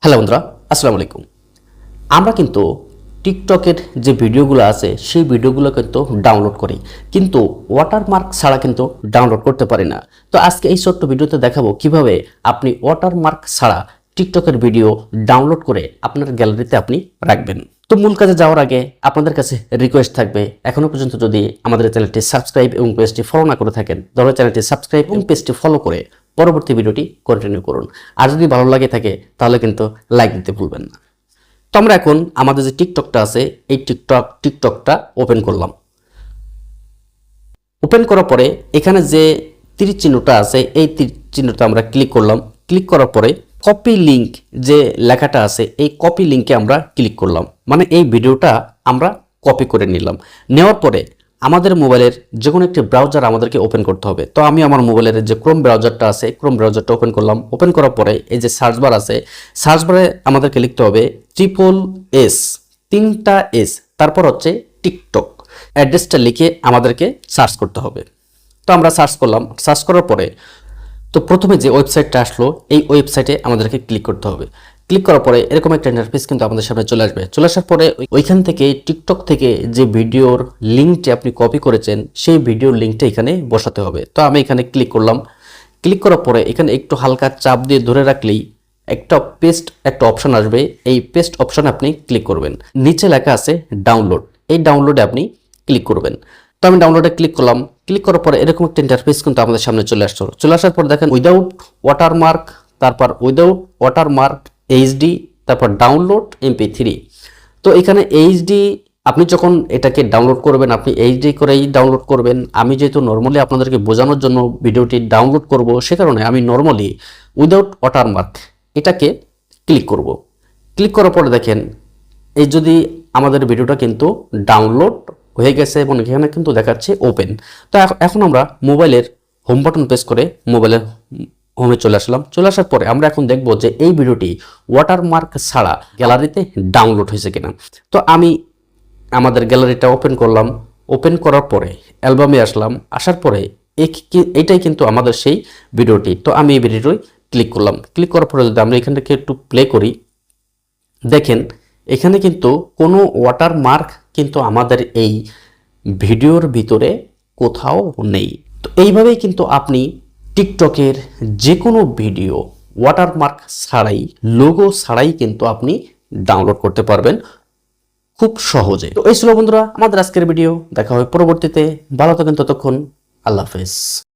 Hello বন্ধুরা, আসসালামু আলাইকুম। আমরা কিন্তু টিকটকের যে ভিডিওগুলো আছে সেই ভিডিওগুলো কিন্তু ডাউনলোড করি, কিন্তু ওয়াটারমার্ক ছাড়া কিন্তু ডাউনলোড করতে পারি না। তো আজকে এই ছোট্ট ভিডিওতে দেখাবো কিভাবে আপনি ওয়াটারমার্ক ছাড়া টিকটকের ভিডিও ডাউনলোড করে আপনার গ্যালারিতে আপনি রাখবেন। তো মূল কাজে যাওয়ার আগে আপনাদের কাছে রিকোয়েস্ট থাকবে, এখনো পর্যন্ত যদি আমাদের চ্যানেলটি সাবস্ক্রাইব এবং পেজটি ফলো না করে থাকেন তাহলে চ্যানেলটি সাবস্ক্রাইব এবং পেজটি ফলো করে পরবর্তী ভিডিওটি কন্টিনিউ করুন। আর যদি ভালো লাগে থাকে তাহলে কিন্তু লাইক দিতে ভুলবেন না। তো আমরা এখন আমাদের যে টিকটকটা আছে এই টিকটকটা ওপেন করলাম। ওপেন করার পরে এখানে যে তীর চিহ্নটা আছে এই তীর চিহ্নটা আমরা ক্লিক করলাম। ক্লিক করার পরে কপি লিংক যে লেখাটা আছে এই কপি লিংকে আমরা ক্লিক করলাম, মানে এই ভিডিওটা আমরা কপি করে নিলাম। নেওয়ার পরে আমাদের মোবাইলের যে কোনো একটি ব্রাউজার আমাদেরকে ওপেন করতে হবে। তো আমি আমার মোবাইলের যে ক্রোম ব্রাউজারটা আছে ক্রোম ব্রাউজারটা ওপেন করলাম। ওপেন করার পরে এই যে সার্চ বার আছে, সার্চ বারে আমাদেরকে লিখতে হবে SSS, 3টা S, তারপর হচ্ছে টিকটক। অ্যাড্রেসটা লিখে আমাদেরকে সার্চ করতে হবে। তো আমরা সার্চ করলাম। সার্চ করার পরে তো প্রথমে যে ওয়েবসাইটটা আসলো এই ওয়েবসাইটে আমাদেরকে ক্লিক করতে হবে। ক্লিক করার পরে এরকম একটা ইন্টারফেস কিন্তু আমাদের সামনে চলে আসবে। চলে আসার পরে ওইখান থেকে টিকটক থেকে যে ভিডিওর লিঙ্কটি আপনি কপি করেছেন সেই ভিডিওর লিঙ্কটা এখানে বসাতে হবে। তো আমি এখানে ক্লিক করলাম। ক্লিক করার পরে এখানে একটু হালকা চাপ দিয়ে ধরে রাখলেই একটা অপশন আসবে। এই পেস্ট অপশনে আপনি ক্লিক করবেন। নিচে লেখা আছে ডাউনলোড, এই ডাউনলোডে আপনি ক্লিক করবেন। তো আমি ডাউনলোডে ক্লিক করলাম। ক্লিক করার পরে এরকম একটা ইন্টারফেস কিন্তু আমাদের সামনে চলে আসলো। চলে আসার পর দেখেন উইদাউট ওয়াটারমার্ক, তারপর উইদাউট ওয়াটারমার্ক এইচডি, তারপর ডাউনলোড MP3। তো এখানে এইচডি আপনি যখন এটাকে ডাউনলোড করবেন আপনি এইচডি করেই ডাউনলোড করবেন। আমি যেহেতু নর্মালি আপনাদেরকে বোঝানোর জন্য ভিডিওটি ডাউনলোড করব সে কারণে আমি নর্মালি উইদাউট ওয়াটারমার্ক এটাকে ক্লিক করব। ক্লিক করার পরে দেখেন এই যদি আমাদের ভিডিওটা কিন্তু ডাউনলোড হয়ে গেছে এবং এখানে কিন্তু দেখাচ্ছে ওপেন। তো এখন আমরা মোবাইলের হোম বাটন প্রেস করে মোবাইলের হোমে চলে আসলাম। চলে আসার পরে আমরা এখন দেখব যে এই ভিডিওটি ওয়াটারমার্ক ছাড়া গ্যালারিতে ডাউনলোড হয়েছে কিনা। তো আমি আমাদের গ্যালারিটা ওপেন করলাম। ওপেন করার পরে অ্যালবামে আসলাম। আসার পরে এইটাই কিন্তু আমাদের সেই ভিডিওটি। তো আমি এই ভিডিওটি ক্লিক করলাম। ক্লিক করার পরে যদি আমরা এখান থেকে একটু প্লে করি, দেখেন এখানে কিন্তু কোনো ওয়াটারমার্ক কিন্তু আমাদের এই ভিডিওর ভিতরে কোথাও নেই। তো এইভাবেই কিন্তু আপনি টিকটকের যে কোনো ভিডিও ওয়াটারমার্ক ছাড়াই, লোগো ছাড়াই কিন্তু আপনি ডাউনলোড করতে পারবেন খুব সহজে। তো এই ছিল বন্ধুরা আমাদের আজকের ভিডিও। দেখা হবে পরবর্তীতে। ভালো থাকেন ততক্ষণ। আল্লাহ হাফেজ।